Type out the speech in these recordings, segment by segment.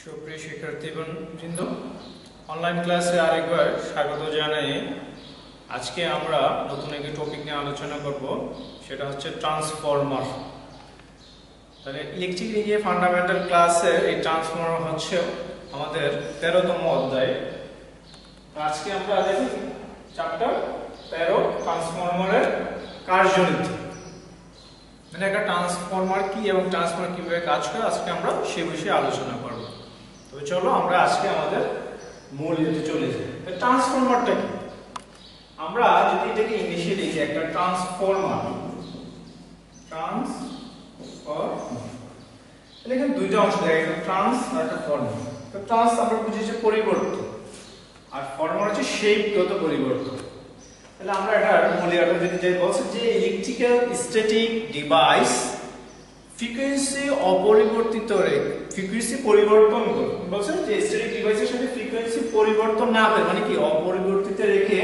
সুপ্রিয় শিক্ষার্থীবৃন্দ, অনলাইন ক্লাসে আরেকবার স্বাগত জানাই। আজকে আমরা নতুন একটি টপিক নিয়ে আলোচনা করব, সেটা হচ্ছে ট্রান্সফরমার। তাহলে ইলেকট্রিক ইঞ্জিনিয়ারিং ফান্ডামেন্টাল ক্লাসে এই ট্রান্সফরমার হচ্ছে আমাদের 13তম অধ্যায়। আজকে আমরা দেখি চ্যাপ্টার 13 ট্রান্সফরমারের কার্যনীতি। মানে একটা ট্রান্সফরমার কি এবং ট্রান্সফরমার কিভাবে কাজ করে আজকে আমরা সে বিষয়ে আলোচনা করব। তবে চলো আমরা আজকে আমাদের মূল ইস্যুতে চলে যাই। ট্রান্সফরমারটা কি? আমরা যদি এটাকে ইংলিশে লিখি একটা ট্রান্সফরমার, তাহলে এখানে দুইটা অংশ দেখা গেছে, ট্রান্স আর একটা ফর্মার। তো ট্রান্স আমরা বুঝেছি পরিবর্তন, আর ফর্মার হচ্ছে শেপগত পরিবর্তন। তাহলে আমরা এটার মূল্যায়ন যদি যাই, বলছে যে ইলেকট্রিক্যাল স্ট্যাটিক ডিভাইস ফ্রিকোয়েন্সি অপরিবর্তিত রেখে ফ্রিকোয়েন্সি পরিবর্তন করে, বলছে যে স্ট্যাটিক ডিভাইসের সাথে ফ্রিকোয়েন্সি পরিবর্তন না করে, মানে কি অপরিবর্তিত রেখে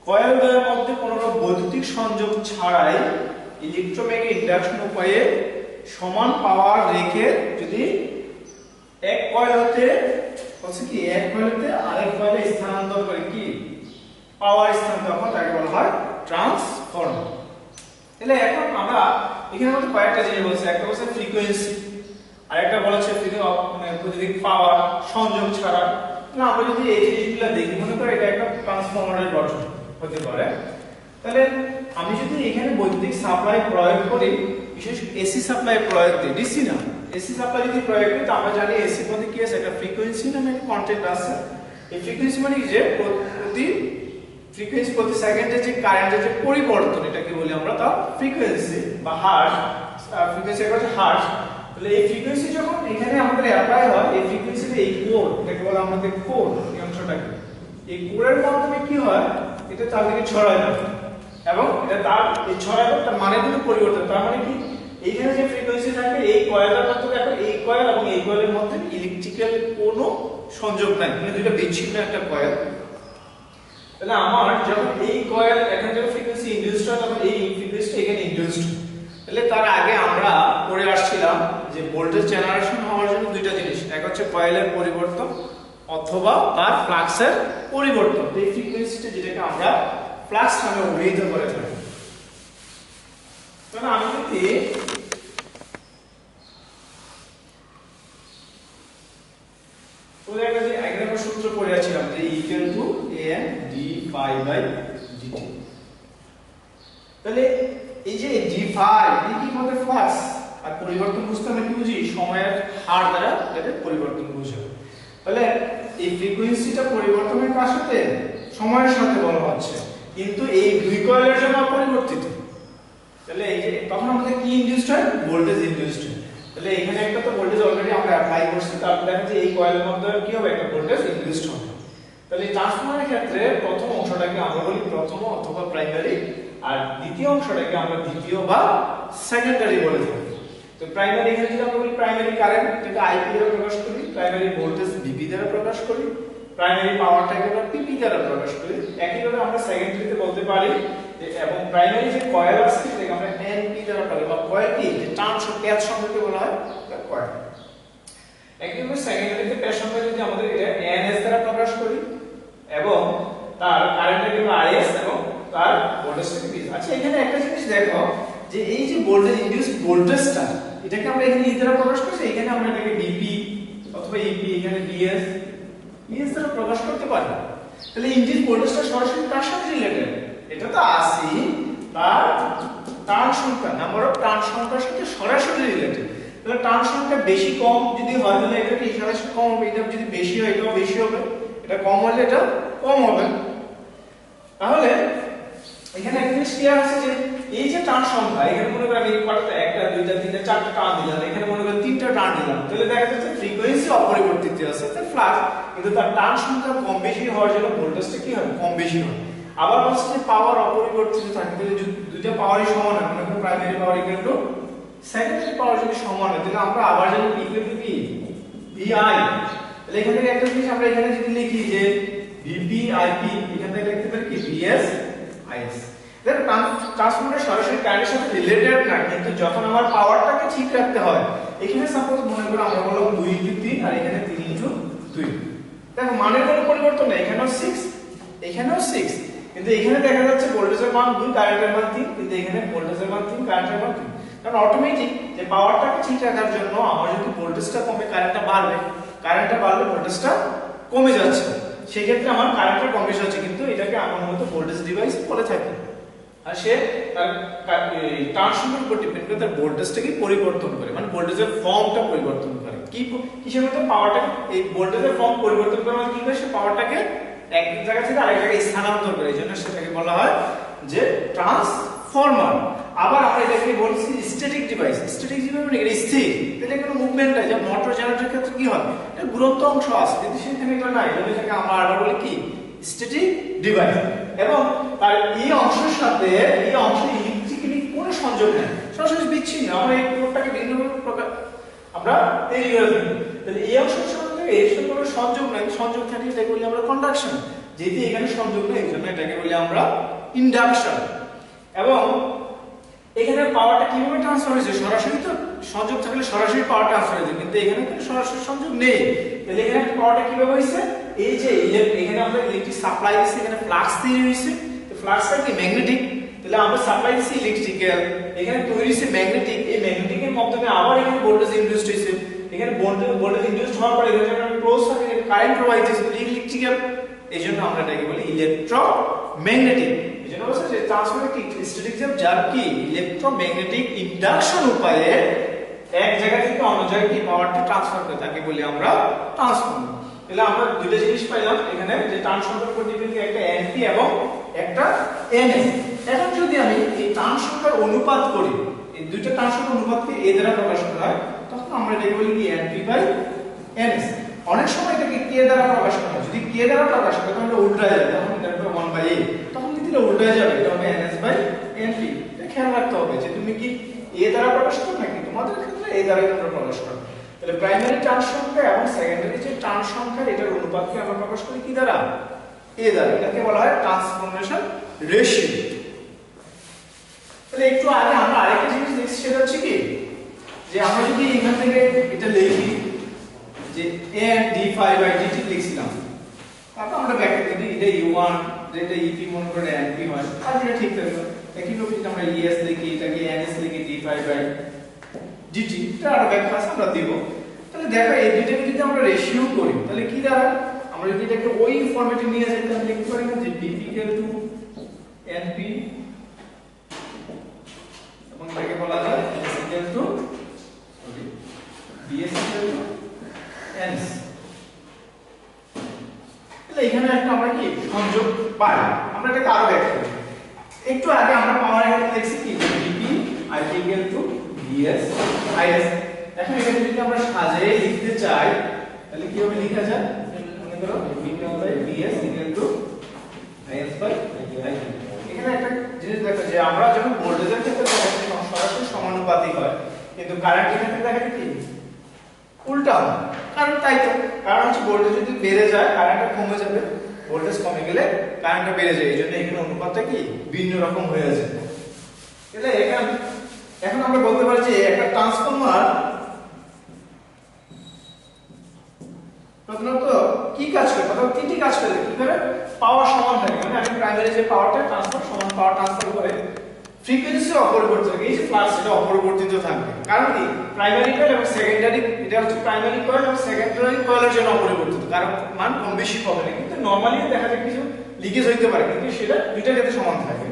কয়েল দ্বয়ের মধ্যে কোনো বৈদ্যুতিক সংযোগ ছাড়াই ইলেকট্রোম্যাগনেটিক ইন্ডাকশন উপায়ে সমান পাওয়ার রেখে যদি এক কয়েল হতে বলছে কি এক কয়েল হতে আরেক কয়েলে স্থানান্তর করে কি পাওয়ার স্থানান্তর হয়, তাকে বলা হয় ট্রান্সফরমার। তাহলে এখন আমরা এখানে মধ্যে কয়েকটা জিনিস বলছি, একটা হচ্ছে ফ্রিকোয়েন্সি, আরেকটা বলেছে বৈদ্যুতিক পাওয়ার সংযোগ ছাড়া। না আমরা যদি এই জিনিসগুলো দেখি, মনে করি এটা একটা ট্রান্সফরমারের গঠন হতে পারে। তাহলে আমি যদি এখানে বৈদ্যুতিক সাপ্লাই প্রয়োগ করি, বিশেষ এসি সাপ্লাই প্রয়োগ দিই, ডিসি না, এসি সাপ্লাই যদি প্রয়োগ করি, তো আমরা জানি এসির মধ্যে কি আছে, একটা ফ্রিকোয়েন্সি নামে একটা কন্টেন্ট আছে। এই ফ্রিকোয়েন্সি মানে কি যে প্রতি সেকেন্ডে যে কারেন্টের যে পরিবর্তন, এটাকে বলি আমরা তা ফ্রিকোয়েন্সি বা হার্জ। ফ্রিকোয়েন্সি হচ্ছে হার্জ। তাহলে এই ফ্রিকোয়েন্সি যখন এখানে আমাদের অ্যাপ্লাই হয়, এই ফ্রিকোয়েন্সিতে এই কোর, এটাকে বলে আমাদের কোর, এই অংশটাকে, এই কোরের মাধ্যমে কি হয়, এটা চারদিকে ছড়ায় না, এবং এটা তার এই ছড়ানো তার মানে কিন্তু পরিবর্তন। তার মানে কি এইখানে যে ফ্রিকোয়েন্সি থাকে এই কয়েলের মধ্যে দেখো, এই কয়েল এবং এই কয়েলের মধ্যে ইলেকট্রিক্যাল কোনো সংযোগ নাই, মানে দুটো বিচ্ছিন্ন একটা কয়েল। তাহলে আমার যখন এই কয়েল এখানে যখন ফ্রিকোয়েন্সি ইনডিউসড হয়, তখন এই ফ্রিকোয়েন্সি এখানে ইনডিউসড। তাহলে তার আগে আমরা পড়ে আসছিলাম যে ভোল্টেজ জেনারেশন হওয়ার জন্য দুইটা জিনিস, এক হচ্ছে কয়েলের পরিবর্তন অথবা তার ফ্লাক্সের পরিবর্তন। এই ফ্রিকোয়েন্সিটা যেটাকে আমরা ফ্লাক্স নামে অভিহিত করে থাকি। তাহলে আমি যদি ওদের কাছে আগের সূত্র পড়েছিলাম যে ইকুয়াল টু an d∅dt। তাহলে এই যে d∅ এই কি হবে ফ্লাক্স, আর পরিবর্তন বুঝতে আমরা কি বুঝি, সময়ের হার দ্বারা এটাকে পরিবর্তন বুঝি। তাহলে এই ফ্রিকোয়েন্সিটা পরিবর্তনের কার সাথে, সময়ের সাথে বলা হচ্ছে, কিন্তু এই দুই কয়েলের জন্য অপরিবর্তিত। তাহলে এই যে তখন আমাদের কি ইনডিউসড হয়, ভোল্টেজ ইনডিউসড হয়। তাহলে এখানে একটা তো ভোল্টেজ অলরেডি আমরা অ্যাপ্লাই করছি, তারপর দেখা যায় এই কয়েলের মধ্যে কি হবে, একটা ভোল্টেজ ইনডিউসড হবে। তাহলে ট্রান্সফরমারের ক্ষেত্রে প্রথম অংশটাকে আমরা বলি প্রথম অথবা প্রাইমারি, আর দ্বিতীয় অংশটাকে আমরা দ্বিতীয় বা সেকেন্ডারি বলে থাকি। তো প্রাইমারি এখানে যদি আমরা বলি প্রাইমারি কারেন্ট, এটাকে আইপি দ্বারা প্রকাশ করি, প্রাইমারি ভোল্টেজ ভিপি দ্বারা প্রকাশ করি, প্রাইমারি পাওয়ারটাকে আমরা পিপি দ্বারা প্রকাশ করি। একইভাবে আমরা সেকেন্ডারিতে বলতে পারি যে এবং প্রাইমারি যে কয়েল আছে সেটাকে আমরা এনপি দ্বারা বলি, বা কয়েল কি যে ট্রান্স প্যাচ সম্পর্কে বলা হয় কয়েল। একইভাবে সেকেন্ডারিতে প্যাচ সম্পর্কে যদি আমাদের এটা এনএস দ্বারা প্রকাশ করি, এবং তার কারেন্টটাকে আমরা আইএস এবং তার ভোল্টেজটাকে ভি। আচ্ছা এখানে একটা জিনিস দেখো যে এই যে ভোল্টেজ ইনডিউসড ভোল্টেজটা, এটাকে আমরা এখানে ই দ্বারা প্রকাশ করছি, এখানে আমরা এটাকে ভিপি অথবা ইপি, এখানে ভিএস দ্বারা প্রকাশ করতে পারি। তাহলে ইনডিউসড ভোল্টেজটা সরাসরি কার সাথে রিলেটেড, এটা তো আসি তার টার্ন সংখ্যা, নাম্বার অফ টার্ন সংখ্যার সাথে সরাসরি রিলেটেড। তাহলে টার্ন সংখ্যা বেশি কম যদি হয়, তাহলে এটা কি সরাসরি কম হবে, এটা যদি বেশি হয় এটাও বেশি হবে, এটা কম হলে এটা কম হবে। তাহলে এখানে একটা জিনিস ক্লিয়ার আছে যে এই যে টার্ন সংখ্যা, এখানে মনে করি আমি কতটা, একটা দুইটা তিনটা চারটা টার্ন দিলাম, এখানে মনে করি তিনটা টার্ন দিলাম, তাহলে দেখা যাচ্ছে ফ্রিকোয়েন্সি অপরিবর্তিত আছে, তাই ফ্লাক্স, কিন্তু তার টার্ন সংখ্যা কম বেশি হওয়ার জন্য ভোল্টেজটা কি হবে, কম বেশি হয়। আবার বলছে যে পাওয়ার অপরিবর্তিত থাকে, তাহলে দুইটা পাওয়ারই সমান হয়, মনে করি primary power equal to secondary power যদি সমান হয়, তাহলে আমরা আবার জানি ইকুয়াল টু কি ভিআই। তাহলে এখান থেকে একটা জিনিস আমরা এখানে যদি লিখি যে ভিপি আইপি, এখান থেকে লিখতে পারি কি ভিএস আইএস। দেখো ট্রান্সফরমার সরাসরি কারেন্টের সাথে রিলেটেড না, কিন্তু যখন আমার পাওয়ারটাকে ঠিক রাখতে হয়, এখানে সাপোজ মনে করো আমরা বললাম 2 3 আর এখানে 3 2 দেখো মানের কোনো পরিবর্তন নেই এখানেও 6 এখানেও 6 কিন্তু এখানে দেখা যাচ্ছে ভোল্টেজের মান 2 কারেন্টের মান 3 কিন্তু এখানে ভোল্টেজের মান 3 কারেন্টের মান 3 কারণ অটোমেটিক যে পাওয়ারটাকে ঠিক রাখার জন্য আমার যদি ভোল্টেজটা কমে কারেন্টটা বাড়বে কারেন্টটা বাড়লে ভোল্টেজটা কমে যাচ্ছে সেই ক্ষেত্রে আমার কারেন্টটা কমে যাচ্ছে কিন্তু এটাকে আমার মতো ভোল্টেজ ডিভাইস বলে থাকে আর সে ট্রান্সফরমারের উপর ডিপেন্ড করে তার ভোল্টেজটাকে পরিবর্তন করে মানে ভোল্টেজের ফর্মটা পরিবর্তন করে কি কিসের মধ্যে পাওয়ারটা এই ভোল্টেজের ফর্ম পরিবর্তন করে মানে কি করে সে পাওয়ারটাকে এক জায়গা থেকে আরেক জায়গায় স্থানান্তর করে এইজন্য সেটাকে বলা হয় যে ট্রান্সফরমার আবার আমরা এটাকে বলছি স্ট্যাটিক ডিভাইস মানে এটা স্থির এটা কোনো মুভমেন্ট নাই যে মোটর জেনারেটরের ক্ষেত্রে কি হয় এটা ঘুরন্ত অংশ আছে কিন্তু সেখানে এটা নাই এটাকে আমরা আবার বলি কি স্ট্যাটিক ডিভাইস এবং তার এই অংশের সাথে এই অংশে ইলেকট্রিক্যালি কোনো সংযোগ নেই সরাসরি বিচ্ছিন্ন আমরা এই কোডটাকে ভিন্ন প্রকার আমরা তৈরি করে ফেলি তাহলে এই অংশের সাথে এর সাথে কোনো সংযোগ নাই সংযোগ থাকলে এটাকে বলি আমরা কন্ডাকশন যেহেতু এখানে সংযোগ নেই এজন্য এটাকে বলি আমরা ইন্ডাকশন এবং এখানে পাওয়ারটা কিভাবে ট্রান্সফার হয়েছে সরাসরি তো সংযোগ থাকলে সরাসরি পাওয়ার ট্রান্সফার হয়েছে কিন্তু এখানে কোনো সরাসরি সংযোগ নেই তাহলে এখানে পাওয়ারটা কিভাবে হয়েছে এই যে এখানে আমরা ইলেকট্রিক সাপ্লাই দিছি এখানে ফ্লাক্স তৈরি হয়েছে তো ফ্লাক্সটা কি ম্যাগনেটিক তাহলে আমরা সাপ্লাই দিছি ইলেকট্রিক্যাল এখানে তৈরি হয়েছে ম্যাগনেটিক এই ম্যাগনেটিকের মাধ্যমে আবার এখানে ভোল্টেজ ইনডিউসড হয়েছে এখানে ভোল্টেজ ইনডিউসড হওয়ার পরে এখানে ক্লোজ থাকে কারেন্ট প্রবাহিত হচ্ছে ইলেকট্রিক্যাল এইজন্য আমরা এটাকে বলি ইলেকট্রোম্যাগনেটিক এইজন্য বলছে যে ট্রান্সফরমার কি স্ট্যাটিক যার কি ইলেকট্রোম্যাগনেটিক ইন্ডাকশন উপায়ে এক জায়গা থেকে অন্য জায়গায় কি পাওয়ারটা ট্রান্সফার করে তাকে বলি আমরা ট্রান্সফরমার তাহলে আমরা দুটো জিনিস পাইলাম এখানে যে ট্রান্সফরমার উপর ডিপেন্ড করে একটা এনপি এবং একটা এনএস এখন যদি আমি এই ট্রান্সফরমার অনুপাত করি এই দুইটা ট্রান্সফরমার অনুপাতকে এ দ্বারা প্রকাশ করা হয় তখন আমরা এটাকে বলি কি এনপি বাই এনএস অনেক সময় এটাকে কে দ্বারা প্রকাশ করা হয় যদি কে দ্বারা প্রকাশ করা হয় তাহলে উল্টা যাবে তখন এটা হবে 1 বাই a তখন কি দিলে উল্টা যাবে এটা হবে এনএস বাই এনপি এটা খেয়াল রাখতে হবে যে তুমি কি এ দ্বারা প্রকাশ করো নাকি তোমাদের ক্ষেত্রে এ দ্বারাই তোমরা প্রকাশ করো তাহলে প্রাইমারি ট্রান্স সংখ্যা এবং সেকেন্ডারি যে ট্রান্স সংখ্যা এটার অনুপাতকে আমরা প্রকাশ করি কি দ্বারা এ দ্বারা এটাকে বলা হয় ট্রান্সফরমেশন রেশিও তাহলে একটু আগে আমরা আরেকটা জিনিস দেখছি সেটা হচ্ছে কি যে আমরা যদি এখান থেকে এটা লিখি যে a d5 বাই dt লিখছিলাম তারপর আমরা ব্যাখ্যা দিই এটা u1 যেটা ep মনে করে np হয় আর এটা ঠিক থাকবে একইভাবে যদি আমরা es লিখি এটাকে ns লিখি d5 বাই dt এটা আর ব্যাখ্যা আছে আমরা দেব তাহলে দেখো এই দুইটাকে যদি আমরা রেশিও করি তাহলে কি দাঁড়ায় আমরা যদি এটাকে ওই ফরম্যাটে নিয়ে যাই তাহলে লিখতে পারি না যে dp np এবং এটাকে বলা যায় ns ds ns তাহলে এখানে একটা আমরা কি সংযোগ পাই আমরা এটাকে আরো ব্যাখ্যা করি একটু আগে আমরা পাওয়ার এখানে লিখছি কি dp ds is এখন এখানে যদি আমরা সাজিয়ে লিখতে চাই তাহলে কি হবে লেখা যায় মনে করো dp ds is by এখানে একটা জিনিস দেখো যে আমরা যখন ভোল্টেজের ক্ষেত্রে দেখাচ্ছি সরাসরি সমানুপাতিক হয় কিন্তু কারেন্টের ক্ষেত্রে দেখাচ্ছি কি উল্টা হয় কারণ তাই তো কারণ হচ্ছে ভোল্টেজ যদি বেড়ে যায় কারেন্টটা কমে যাবে ভোল্টেজ কমে গেলে কারেন্টটা বেড়ে যায় এইজন্য এখানে অনুপাতটা কি ভিন্ন রকম হয়ে আছে তাহলে এখন আমরা বলতে পারি যে একটা ট্রান্সফরমার প্রথমত কি কাজ করে প্রথম তিনটি কাজ করে কি করে পাওয়ার সমান থাকে মানে আমি প্রাইমারি যে পাওয়ারটা ট্রান্সফার সমান পাওয়ার ট্রান্সফার করে ফ্রিকোয়েন্সি অপরিবর্তিত থাকে এই যে ফ্লাক্স এটা অপরিবর্তিত থাকবে কারণ কি প্রাইমারি কয়েল এবং সেকেন্ডারি এটা হচ্ছে প্রাইমারি কয়েল এবং সেকেন্ডারি কয়েলের জন্য অপরিবর্তিত কারণ মান কম বেশি হবে না কিন্তু নরমালি দেখা যায় কিছু লিকেজ হইতে পারে কিন্তু সেটা দুইটার ক্ষেত্রে সমান থাকে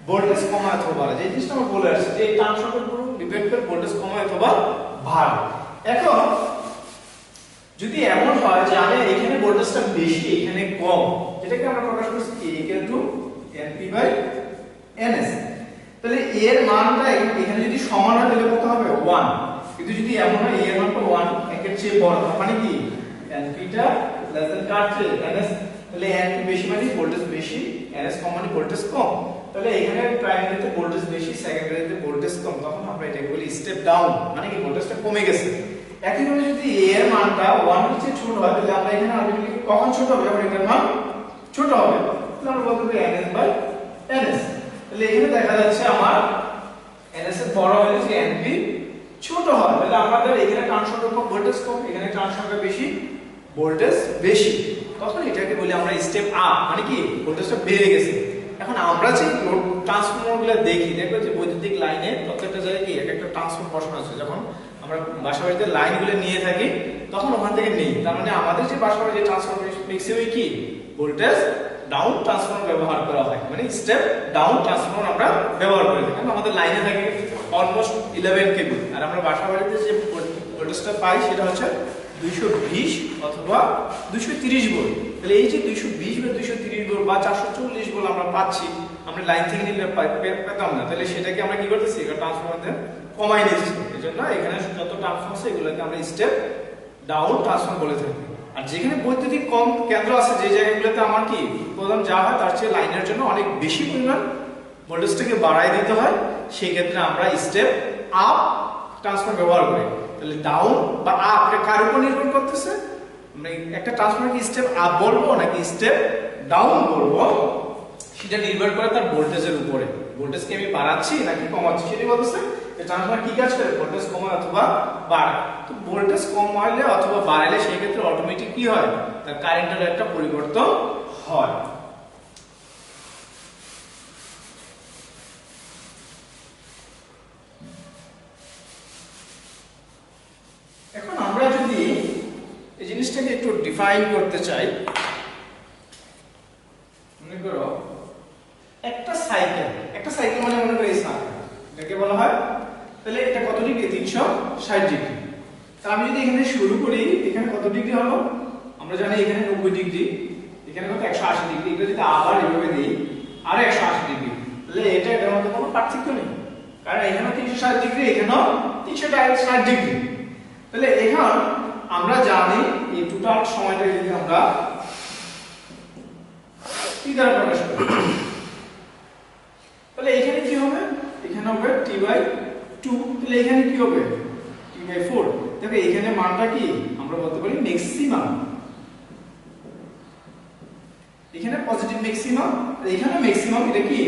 ভোল্টেজ কমা অথবা বাড়ে যে জিনিসটা আমরা বলে আসছি যে এই ট্রান্সফরমার পুরো ডিপেন্ড করে ভোল্টেজ কমা অথবা বাড়ে এখন যদি এমন হয় যে আমি এখানে ভোল্টেজটা বেশি এখানে কম এটাকে আমরা প্রকাশ করছি কি np/ns তাহলে এর মানটা এখানে যদি সমান হয় তাহলে কত হবে 1 কিন্তু যদি এমন হয় এর মানটা 1 এর চেয়ে বড় মানে কি np টা লেস দ্যান কার চেয়ে ns তাহলে np বেশি মানে ভোল্টেজ বেশি ns কম মানে ভোল্টেজ কম তাহলে এখানে প্রাইমারিতে ভোল্টেজ বেশি সেকেন্ডারিতে ভোল্টেজ কম তখন আমরা এটাকে বলি স্টেপ ডাউন মানে কি ভোল্টেজটা কমে গেছে একইভাবে যদি এর মানটা 1 এর চেয়ে ছোট হয় তাহলে আমরা এখানে আলটিমেটলি কখন ছোট হবে যখন এর মান ছোট হবে তাহলে আমরা বলতে পারি ns/ns তাহলে এখানে দেখা যাচ্ছে আমার ns এর বড় হলে যে np ছোট হয় তাহলে আমাদের এখানে ট্রান্সফরমার কম ভোল্টেজ কম এখানে ট্রান্সফরমার বেশি ভোল্টেজ বেশি, তখন এটাকে বলি আমরা স্টেপ আপ, মানে কি ভোল্টেজটা বেড়ে গেছে। এখন আমরা যে লোড ট্রান্সফরমারগুলো দেখি, দেখবে যে বৈদ্যুতিক লাইনে প্রত্যেকটা জায়গায় কি একটা ট্রান্সফরমার বসানো আছে। যখন আমরা বাসা বাড়িতে লাইনগুলো নিয়ে থাকি তখন ওখান থেকে নেই, তার মানে আমাদের যে বাসা বাড়িতে ট্রান্সফরমার ম্যাক্সিমাম কি ভোল্টেজ ডাউন ট্রান্সফরমার ব্যবহার করা হয়, মানে স্টেপ ডাউন ট্রান্সফরমার আমরা ব্যবহার করি। কারণ আমাদের লাইনে থাকে অলমোস্ট 11 কেভি, আর আমরা বাসা বাড়িতে যে ভোল্টেজটা পাই সেটা হচ্ছে 220 অথবা 230 ভোল্ট। তাহলে এই যে 220 বা 230 ভোল্ট বা 440 ভোল্ট আমরা পাচ্ছি, আমরা লাইন থেকে নিলে পেতাম না। তাহলে সেটাকে আমরা কি করতেছি, এটা ট্রান্সফরমারতে কমাই নিচ্ছি। এজন্য এখানে যত ট্রান্সফরমার আছে এগুলোকে আমরা স্টেপ ডাউন ট্রান্সফরমার বলে থাকি। আর যেখানে বৈদ্যুতিক কম কেন্দ্র আছে, যে জায়গাগুলোতে আমার কি প্রধান যা হয় তার চেয়ে লাইনের জন্য অনেক বেশি পরিমাণ ভোল্টেজটাকে বাড়ায় দিতে হয়, সেই ক্ষেত্রে আমরা স্টেপ আপ ট্রান্সফরমার ব্যবহার করি। তাহলে ডাউন বা আপ এটা কার উপর নির্ভর করতেছে, মানে একটা ট্রান্সফরমার কি স্টেপ আপ বলবো নাকি স্টেপ ডাউন বলবো, সেটা নির্ভর করে তার ভোল্টেজের উপরে। ভোল্টেজকে আমি বাড়াচ্ছি নাকি কমাচ্ছি সেটা বলতেছে যে ট্রান্সফরমার কি কাজ করে, ভোল্টেজ কমায় অথবা বাড়ায়। তো ভোল্টেজ কমাইলে অথবা বাড়াইলে সেই ক্ষেত্রে অটোমেটিক কি হয়, তার কারেন্টের একটা পরিবর্তন হয়। এখন আমরা যদি এই জিনিসটাকে একটু ডিফাইন করতে চাই, মনে করো একটা সাইকেল মানে মনে করো এই সাইকেল, এটাকে বলা হয়, তাহলে এটা কত ডিগ্রি, 360 ডিগ্রি। তাহলে আমি যদি এখানে শুরু করি, এখানে কত ডিগ্রি হলো, আমরা জানি এখানে 90 ডিগ্রি, এখানে কত 180 ডিগ্রি, এটা যদি আবার এভাবে দিই আর 180 ডিগ্রি, তাহলে এটার মধ্যে কোনো পার্থক্য নেই, কারণ এখানে 360 ডিগ্রি, এখানেও 360 ডিগ্রি। তাহলে এখন আমরা জানি এই টোটাল সময়টা যদি আমরা টি দ্বারা প্রকাশ করি, তাহলে এখানে কি হবে, এখানে হবে t/2, তাহলে এখানে কি হবে t/4। দেখো এখানে মানটা কি আমরা বলতে পারি ম্যাক্সিমাম, এখানে পজিটিভ ম্যাক্সিমাম আর এখানে ম্যাক্সিমাম, এটা কি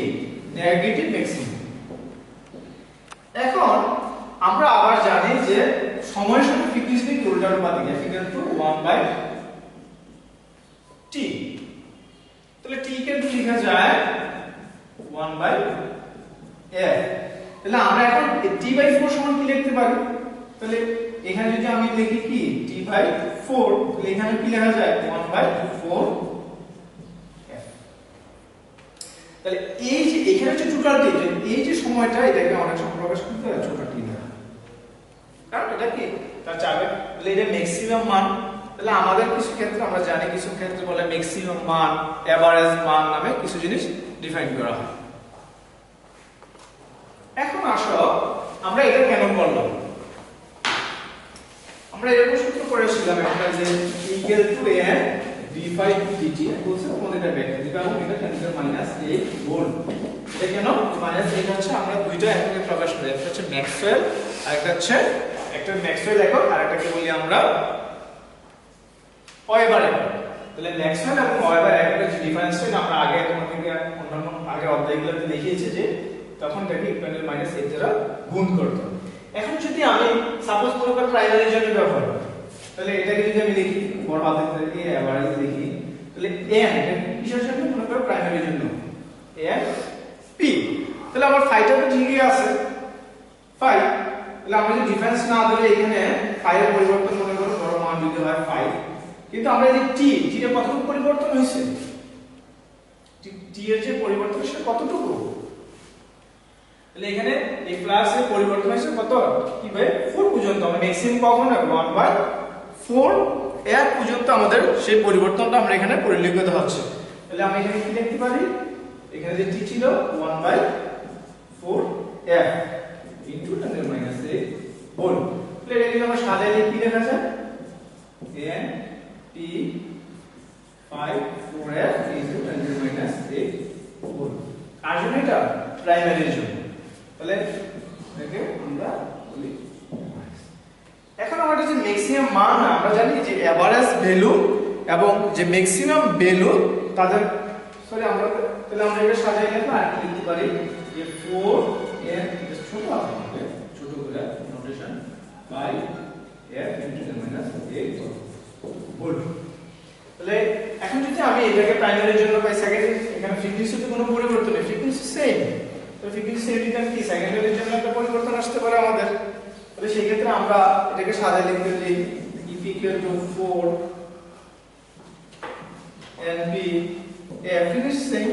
নেগেটিভ ম্যাক্সিমাম। এখন আমরা আবার জানি যে সময়ের সাথে ফ্রিকোয়েন্সি কি উল্টানুপাতিক, f=1/t। তাহলে t কে লেখা যায় 1/f। তাহলে আমরা এখন t/4 সমান কি লিখতে পারি, তাহলে এখানে যদি আমি লিখি কি t/4, তাহলে এখানে কি লেখা যায় 1/4f। তাহলে এই যে এখানে যে টোটাল টি, এই যে সময়টা, এটাকে অনেক সময় প্রকাশ করতে হয় ছোট টি দ্বারা, কারণ এটা কি তার চাবে, তাহলে এটা ম্যাক্সিমাম মান। তাহলে আমাদের কিছু ক্ষেত্রে আমরা জানি, কিছু ক্ষেত্রে বলে ম্যাক্সিমাম মান, এভারেজ মান নামে কিছু জিনিস ডিফাইন করা হয়। এখন আসো আমরা এটা কেন করলাম, আমরা এরকম সূত্র পড়েছিলাম একটা যে ইকুয়াল টু n d∅dt, বলছে কোনটা ব্যাখ্যা দিবা, এবং এটা 10⁻8 ভোল্ট। এটা কেন -8 হচ্ছে, আমরা দুইটা এককে প্রকাশ করি, একটা হচ্ছে ম্যাক্সওয়েল আর একটা হচ্ছে ম্যাক্সওয়েল একক, আর একটাকে বলি আমরা ওয়েবার একক। তাহলে ম্যাক্সওয়েল এবং ওয়েবার এককের যে ডিফারেন্সটা আমরা আগে তোমাদেরকে অন্যান্য আগের অধ্যায়গুলোতে দেখিয়েছি, যে তখন এটাকে 10⁻8 দ্বারা গুণ করতে। এখন যদি আমি সাপোজ মনে করি প্রাইমারির জন্য ব্যবহার করি, তাহলে এটাকে যদি আমি লিখি বড় হাতের থেকে এভারেজ লিখি, তাহলে n এটা কিসের জন্য, মনে করো প্রাইমারির জন্য n p। তাহলে আমার ফাইটা তো ঠিকই আছে 5, তাহলে আমরা যদি ডিফারেন্স না ধরে এখানে 5 এর পরিবর্তন মনে করো বড় মান যদি হয় 5, কিন্তু আমরা এই t এর কতটুকু পরিবর্তন হয়েছে, t এর যে পরিবর্তন সেটা কতটুকু, তাহলে এখানে এই প্লাস এর পরিবর্তন হয়েছে কত t/4 পর্যন্ত, আমরা ম্যাক্সিমাম কখন 1/4 এর পর্যন্ত আমাদের সেই পরিবর্তনটা আমরা এখানে পরিলক্ষিত হচ্ছে। তাহলে আমি এখানে কি লিখতে পারি, এখানে যে t ছিল 1/4f ইনটু 10⁻8 ভোল্ট। তাহলে এটা যদি আমরা সাজাইলে কি লেখা যায়, n p/4f ইনটু 10⁻8 ভোল্ট। আর জন্য এটা প্রাইমারির জন্য, তাহলে এটাকে আমরা বলি। এখন আমাদের যে ম্যাক্সিমাম মান, আমরা জানি যে এভারেজ ভ্যালু এবং যে ম্যাক্সিমাম ভ্যালু তাদের আমরা, তাহলে আমরা এটা সাজাইলে আর কি লিখতে পারি যে 4 এর ছোট হবে, ছোট করে notation by f into 10⁻8 volt. তাহলে এখন যদি আমি এটাকে প্রাইমারির জন্য পাই সেকেন্ডারি, এখানে ফ্রিকোয়েন্সিতে কোনো পরিবর্তন নেই, ফ্রিকোয়েন্সি সেম। তো ফ্রিকোয়েন্সি সেম কি সেকেন্ডারির জন্য একটা পরিবর্তন আসতে পারে আমাদের। তাহলে সেই ক্ষেত্রে আমরা এটাকে সাজায় লিখতে পারি EP = 4 NP frequency same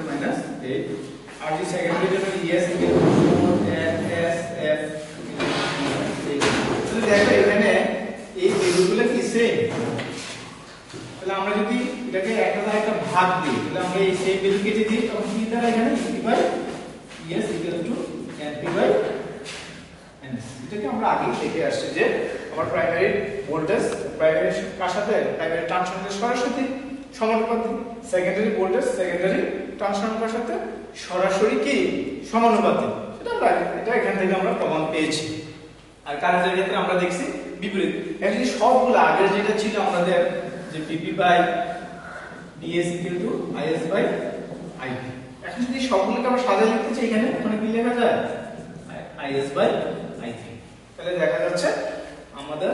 minus 8 আর যে সেকেন্ডারির জন্য ES = 4 NSF। তাহলে দেখো এখানে এই ভ্যালুগুলো কি সেম। তাহলে আমরা যদি এটাকে একটা দ্বারা একটা ভাগ দিই, তাহলে আমরা এই সেম ভ্যালু কেটে দিই, তখন কি দ্বারা এখানে EP/ES = NP/NS। এটাকে আমরা আগে দেখে আসছি যে আমার প্রাইমারি ভোল্টেজ প্রাইমারি কার সাথে প্রাইমারি ট্রান্সফরমারের সরাসরি সমানুপাতিক, সেকেন্ডারি ভোল্টেজ সেকেন্ডারি ট্রান্সফরমারের সাথে সরাসরি কি সমানুপাতিক। সেটা আমরা এটা এখান থেকে আমরা প্রমাণ পেয়েছি। আর কারেন্টের ক্ষেত্রে আমরা দেখছি বিপরীত। অ্যাকচুয়ালি সবগুলো আগের যেটা ছিল আমাদের যে PP/DS = IS/IP। এখন যদি সবগুলোকে আমরা সাজিয়ে লিখতে চাই এখানে ওখানে কি লেখা যায় IS/IP। তাহলে দেখা যাচ্ছে আমাদের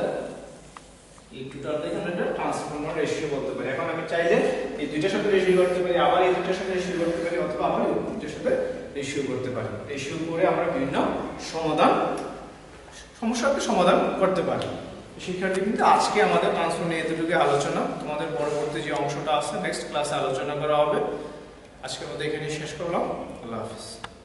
এই টোটালটাকে আমরা একটা ট্রান্সফরমার রেশিও বলতে পারি। এখন আমি চাইলে এই দুইটার সাথে রেশিও করতে পারি, আবার এই দুইটার সাথে রেশিও করতে পারি, অথবা আবার এই দুইটার সাথে রেশিও করতে পারি। রেশিও করে আমরা বিভিন্ন সমস্যাকে সমাধান করতে পারি। শিক্ষার্থী কিন্তু আজকে আমাদের ট্রান্সফর্মার নিয়ে এতটুকু আলোচনা। তোমাদের পরবর্তী যে অংশটা আছে নেক্সট ক্লাসে আলোচনা করা হবে। আজকের মধ্যে এখানে শেষ করলাম। আল্লাহ হাফেজ।